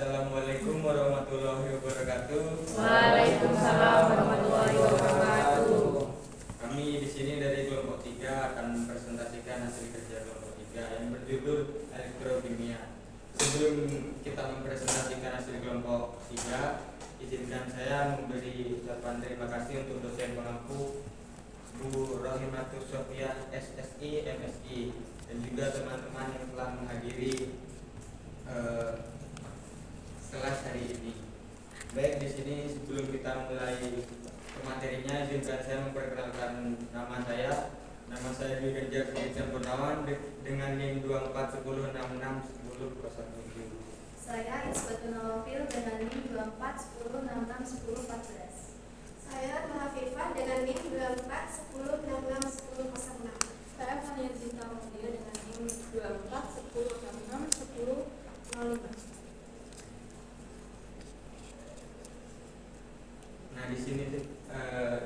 Assalamualaikum warahmatullahi wabarakatuh. Waalaikumsalam warahmatullahi wabarakatuh. Kami di sini dari kelompok 3 akan mempresentasikan hasil kerja kelompok 3 yang berjudul elektrokimia. Sebelum kita mempresentasikan hasil kelompok 3, izinkan saya memberi ucapan terima kasih untuk dosen pengampu Bu Rohimatus Sofia SSI MSI dan juga teman-teman yang telah menghadiri kelas hari ini. Baik, di sini sebelum kita mulai materinya, izinkan saya memperkenalkan nama saya. Nama saya Dwi Ganjar Sudirjan Purnawan dengan NIM 2410661007. Saya Isbatun Nawafil dengan NIM 2410661014. Saya Mahafifah dengan NIM 2410661006. Saya Fania Zinta Mulia dengan NIM 2410661005. Nah, di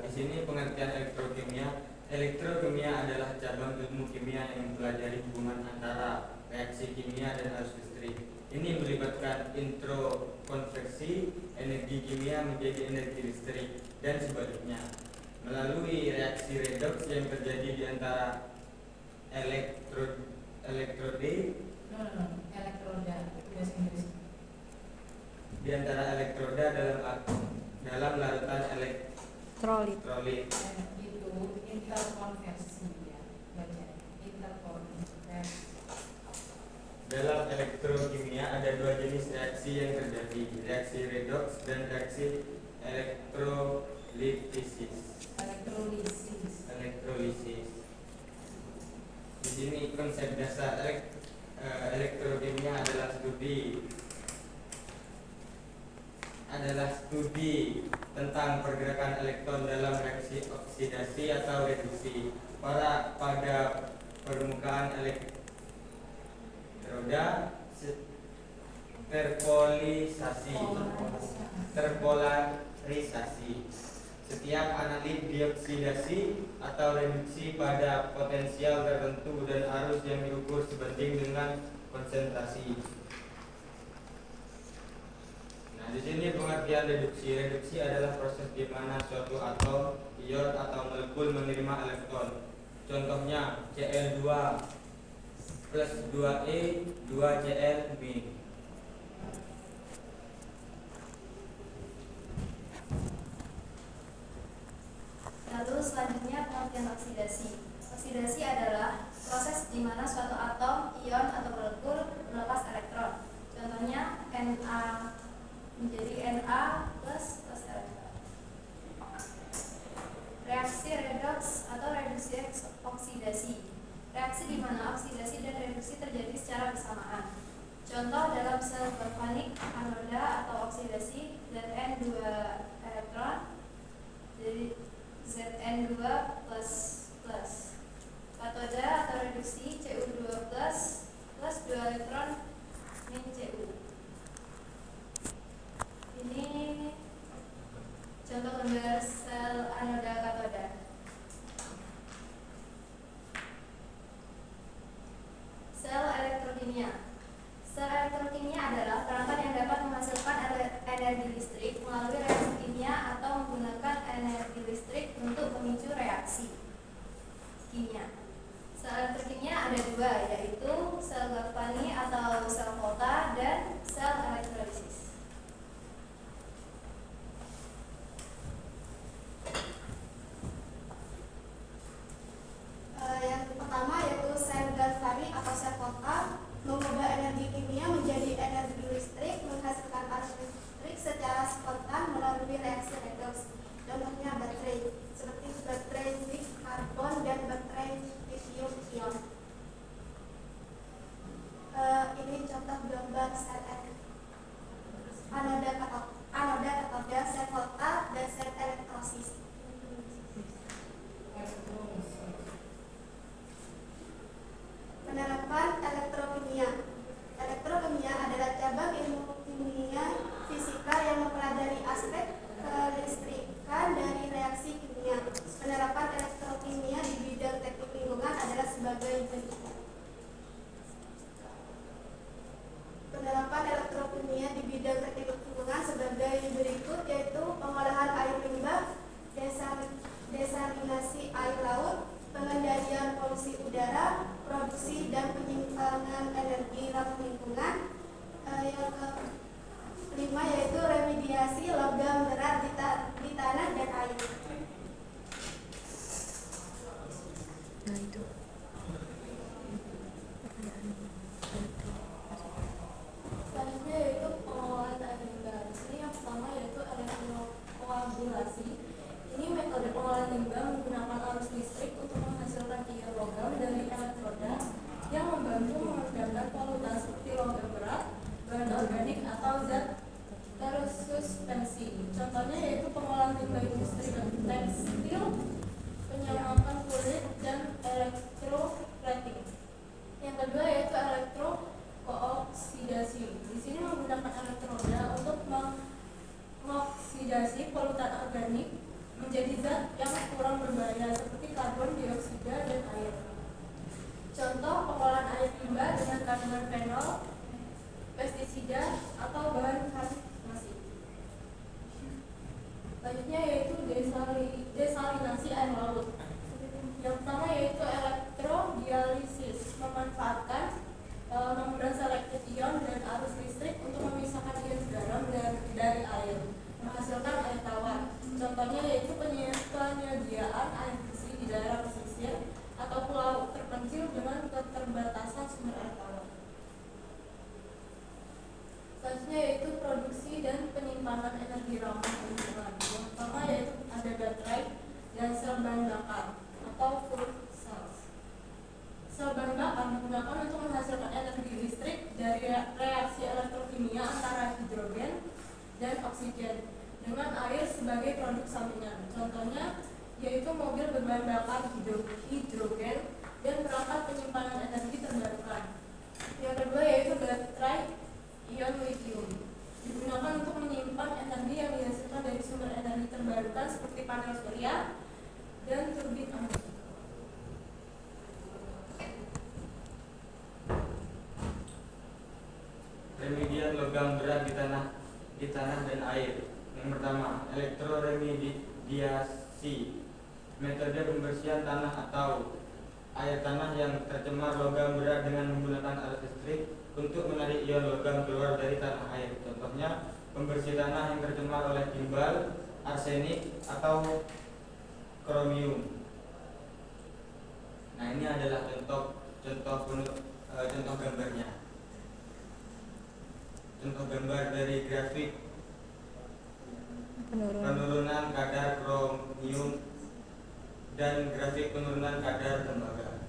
sini pengertian elektrokimia. Elektrokimia adalah cabang ilmu kimia yang mempelajari hubungan antara reaksi kimia dan arus listrik. Ini melibatkan introkonversi energi kimia menjadi energi listrik dan sebaliknya melalui reaksi redoks yang terjadi di antara elektroda di antara elektroda dalam larutan elektrolit. Itu interkonversi ya, baca interkonversi. Dalam elektrokimia ada dua jenis reaksi yang terjadi, reaksi redoks dan reaksi elektrolisis. Di sini konsep dasar elektrokimia adalah studi tentang pergerakan elektron dalam reaksi oksidasi atau reduksi pada permukaan elektroda terpolarisasi. Setiap analit dioksidasi atau reduksi pada potensial tertentu dan arus yang diukur sebanding dengan konsentrasi. Nah, di sini pengertian reduksi. Reduksi adalah proses di mana suatu atom, ion atau molekul menerima elektron. Contohnya Cl2 plus 2E 2Cl min. Lalu selanjutnya pengertian oksidasi. Oksidasi adalah proses di mana suatu atom, ion atau molekul melepas elektron. Contohnya Na menjadi Na plus elektron. Reaksi redoks atau reduksi oksidasi. Reaksi di mana oksidasi dan reduksi terjadi secara bersamaan. Contoh dalam sel galvanik, anoda atau oksidasi Zn2 elektron jadi Zn2 plus. Katoda atau reduksi Cu2 plus 2 elektron min Cu. Ini contoh gambar sel anoda katoda. Sel elektrokimia. Sel elektrokimia adalah perangkat yang dapat menghasilkan energi listrik melalui reaksi kimia atau menggunakan energi listrik untuk memicu reaksi kimia. Sel elektrokimia ada dua, yaitu sel galvani atau sel volta dan sel elektrolisis. Yang pertama yaitu sel galvani atau sel volta, mengubah energi kimia menjadi energi listrik, menghasilkan arus listrik secara spontan melalui reaksi redoks. Contohnya baterai, seperti baterai zinc karbon dan baterai lithium ion. Ini contoh gambar sel anoda katoda, sel volta dan sel elektrolisis. Penerapan elektrokimia. Elektrokimia adalah cabang ilmu kimia fisika yang mempelajari aspek kelistrikan dari reaksi kimia. Penerapan elektrokimia di bidang teknik lingkungan adalah sebagai berikut. Penerapan elektrokimia kimia di bidang teknik lingkungan sebagai berikut, yaitu pengolahan air limbah, desalinasi air laut, pengendalian polusi udara, produksi dan penyimpanan energi ramah lingkungan. Yang kelima yaitu remediasi logam berat di tanah dan air. Nah itu. Selanjutnya yaitu pengolahan air limbah. Di sini yang pertama yaitu elektrokoagulasi. Ini metode pengolahan limbah menggunakan arus listrik untuk menghasilkan ion logam dari elektroda yang membantu mengendalikan polutan seperti logam berat, bahan organik atau zat tersuspensi. Contohnya yaitu pengolahan limbah industri tekstil, penyamakan kulit, dan elektroplating. Yang kedua yaitu elektrokooksidasi. Di sini menggunakan elektroda untuk mengoksidasi polutan organik menjadi zat yang kurang berbahaya seperti karbon dioksida dan air. Contoh pengolahan air limbah dengan kandungan fenol, pestisida atau bahan farmasi. Selanjutnya yaitu desalinasi air laut. Yang pertama yaitu elektrodialisis, memanfaatkan membrana selektif ion dan arus listrik untuk memisahkan ion garam dari air, menghasilkan air tawar. Contohnya yaitu penyediaan air bersih di daerah pesisir atau pulau terpencil dengan keterbatasan sumber air tawar. Selanjutnya yaitu produksi dan penyimpanan energi ramah lingkungan. Yang pertama yaitu ada baterai dan sel bahan bakar atau fuel cells. Sel bahan bakar digunakan untuk menghasilkan energi listrik dari reaksi elektrokimia antara hidrogen dan oksigen dengan air sebagai produk sampingan. Contohnya yaitu mobil berbahan bakar hidrogen dan perangkat penyimpanan energi terbarukan. Yang kedua yaitu baterai ion lithium, digunakan untuk menyimpan energi yang dihasilkan dari sumber energi terbarukan seperti panel surya dan turbin angin. Remedian logam berat di tanah dan air. Yang pertama, elektroremediasi, metode pembersihan tanah atau air tanah yang tercemar logam berat dengan menggunakan alat listrik untuk menarik ion logam keluar dari tanah air. Contohnya, pembersih tanah yang tercemar oleh timbal, arsenik, atau kromium. Nah, ini adalah contoh gambarnya. Contoh gambar dari grafik penurunan kadar kromium dan grafik penurunan kadar tembaga.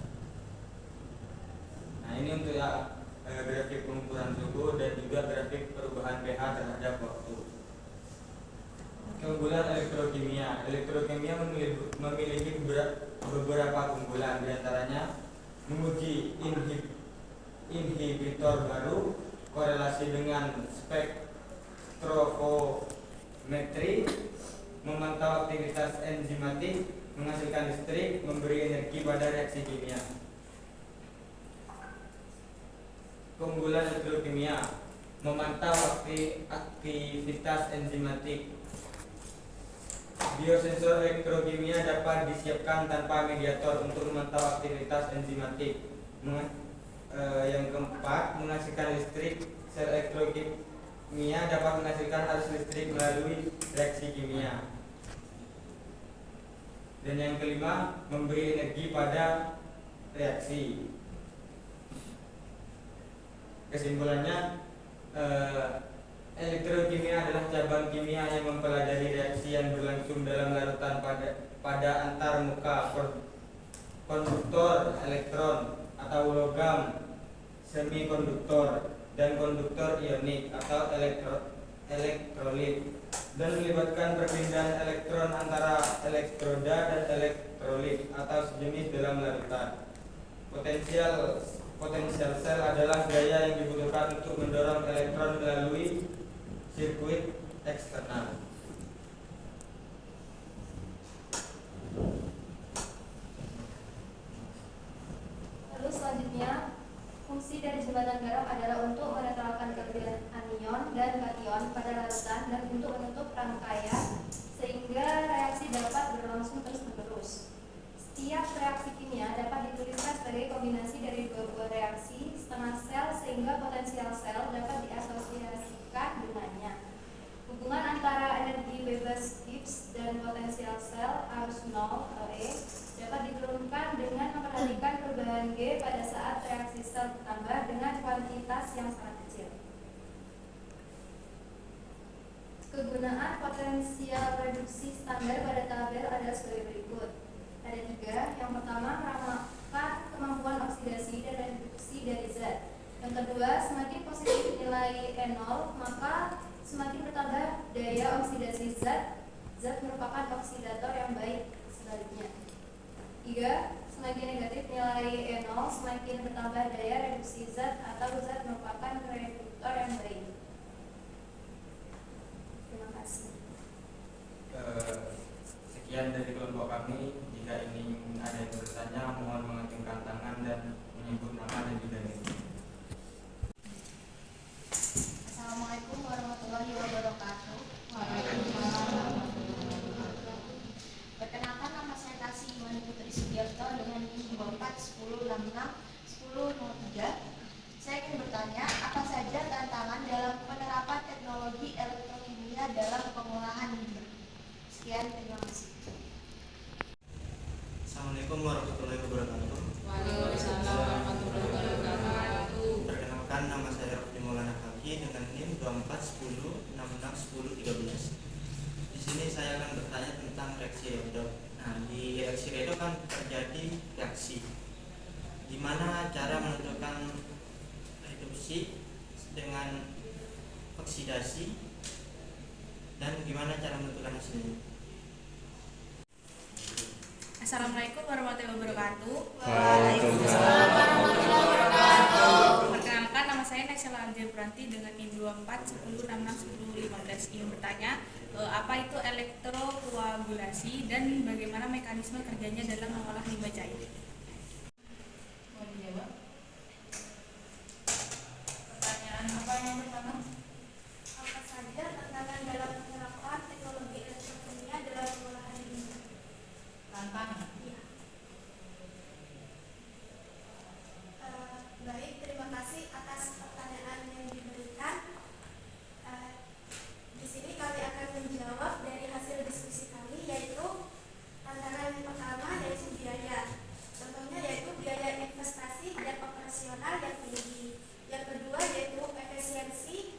Nah, ini untuk grafik pengukuran suhu dan juga grafik perubahan pH terhadap waktu. Keunggulan elektrokimia. Elektrokimia memiliki beberapa keunggulan, diantaranya menguji inhibitor baru, korelasi dengan spektrofometri, memantau aktivitas enzimatik, menghasilkan listrik, memberi energi pada reaksi kimia. Keunggulan elektrokimia: memantau aktivitas enzimatik. Biosensor elektrokimia dapat disiapkan tanpa mediator untuk memantau aktivitas enzimatik. Yang keempat, menghasilkan listrik. Sel elektrokimia dapat menghasilkan arus listrik melalui reaksi kimia. Dan yang kelima, memberi energi pada reaksi. Kesimpulannya, elektrokimia adalah cabang kimia yang mempelajari reaksi yang berlangsung dalam larutan pada antarmuka konduktor elektron atau logam, semikonduktor, dan konduktor ionik atau elektrolit, dan melibatkan perpindahan elektron antara elektroda dan elektrolit atau sejenis dalam larutan. Potensial sel adalah gaya yang dibutuhkan untuk mendorong elektron melalui sirkuit eksternal. Lalu selanjutnya, fungsi dari jembatan garam adalah untuk menetralkan kelebihan anion dan kation pada larutan dan untuk menutup rangkaian sehingga reaksi dapat berlangsung terus-menerus. Setiap reaksi kimia dapat dituliskan sebagai kombinasi dari dua buah reaksi setengah sel sehingga potensial sel dapat diasosiasikan dengannya. Hubungan antara energi bebas Gibbs dan potensial sel arus nol E dapat diturunkan dengan memperhatikan perubahan G pada saat reaksi sel bertambah dengan kuantitas yang sangat kecil. Kegunaan potensial reduksi standar pada tabel adalah sebagai berikut. Ada 3. Yang pertama, meramalkan kemampuan oksidasi dan reduksi dari zat. Yang kedua, semakin positif nilai E0, maka semakin bertambah daya oksidasi zat. Zat merupakan oksidator yang baik. Sebaliknya. 3. Semakin negatif nilai E0, semakin bertambah daya reduksi zat atau zat merupakan reduktor yang baik. Terima kasih. Sekian dari kelompok kami. Jika ingin ada yang bertanya, mohon mengacungkan tangan dan menyebut nama dan bidangnya. Assalamualaikum warahmatullahi wabarakatuh. Perkenalkan, nama saya Tasih Imani Putri Sugiarto dengan NIM 2410661003. Saya ingin bertanya, apa saja tantangan dalam penerapan teknologi elektrokimia dalam pengolahan limbah? Sekian, terima kasih. Assalamualaikum warahmatullahi wabarakatuh. Waalaikumsalam warahmatullahi wabarakatuh. Perkenalkan, nama saya Raffi Maulana Fakih dengan NIM 2410661013. Di sini saya akan bertanya tentang reaksi redox. Nah, di reaksi redox kan terjadi reaksi. Di mana cara menentukan reduksi dengan oksidasi dan gimana cara menentukan hasilnya? Assalamualaikum warahmatullahi wabarakatuh. Waalaikumsalam warahmatullahi wabarakatuh. Perkenalkan, nama saya Naisela Ardia Pranti dengan NIM 2410661015. Ingin bertanya, apa itu elektrokoagulasi dan bagaimana mekanisme kerjanya dalam mengolah limbah cair? Mau dijawab? Pertanyaan apa yang pertama? Apa saja tantangan dalam penerapan teknologi elektrokimia dalam pengolahan limbah? Tantangan. Iya. Baik, terima kasih atas pertanyaan yang diberikan. Di sini kami akan menjawab dari hasil diskusi kami, yaitu tantangan yang pertama yaitu biaya. Contohnya yaitu biaya investasi dan operasional yang tinggi. Yang kedua yaitu efisiensi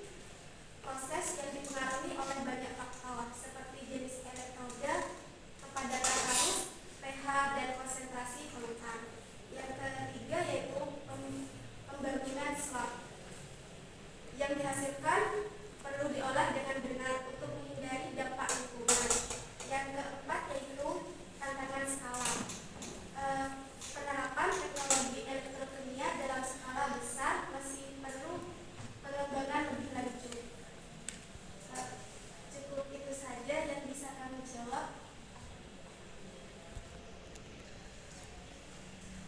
proses yang dipengaruhi oleh banyak faktor seperti jenis elektroda, kepadatan arus, pH dan konsentrasi polutan. Yang ketiga yaitu pembangunan slot yang dihasilkan perlu diolah dengan benar untuk menghindari dampak lingkungan. Yang keempat yaitu tantangan skala. Penerapan teknologi elektrokimia dalam skala besar masih perlu pengembangan lebih lanjut. Cukup itu saja yang bisa kami jawab.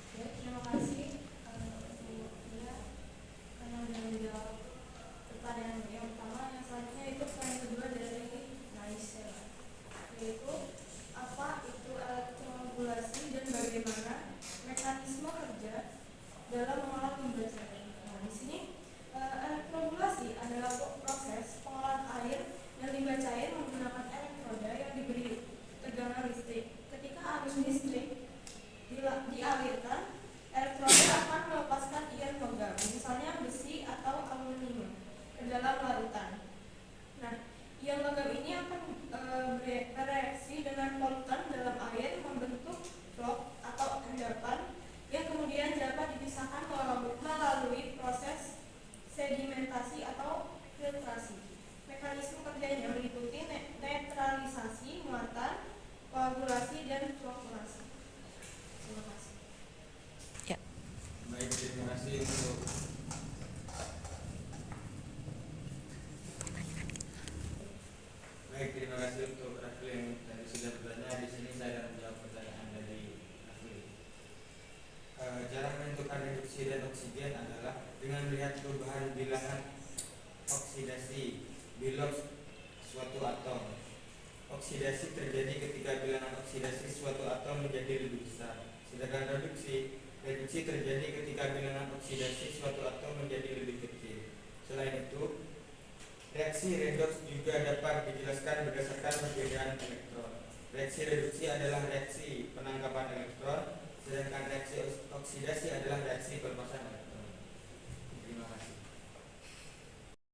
Oke, terima kasih untuk dia karena sudah menjawab pertanyaan yang pertama. Yang selanjutnya itu pertanyaan kedua dari Naisela, yaitu apa itu elektroregulasi dan bagaimana mekanisme kerja dalam mengolah limbah cair. Nah, di sini elektroregulasi adalah proses pengolahan air dan limbah cair menggunakan elektroda yang diberi tegangan listrik. Ketika arus listrik dialirkan, elektroda akan melepaskan ion logam, misalnya besi atau aluminium, ke dalam larutan. Nah, ion logam ini akan bereaksi dengan polutan dalam air membentuk vlog atau endapan yang kemudian dapat dipisahkan melalui proses sedimentasi atau filtrasi. Mekanisme kerjanya meliputi netralisasi muatan, koagulasi, dan flokkulasi. Terima kasih. Baik, terima kasih untuk Rafli yang tadi sudah bertanya. Di sini saya akan menjawab pertanyaan dari Rafli. Cara menentukan reduksi dan oksigen adalah dengan melihat perubahan bilangan oksidasi bilangan suatu atom. Oksidasi terjadi ketika bilangan oksidasi suatu atom menjadi lebih besar. Sedangkan reduksi terjadi ketika bilangan oksidasi suatu atom menjadi lebih kecil. Selain itu, reaksi redoks juga dapat dijelaskan berdasarkan perbedaan elektron. Reaksi reduksi adalah reaksi penangkapan elektron, sedangkan reaksi oksidasi adalah reaksi pelepasan elektron. Terima kasih.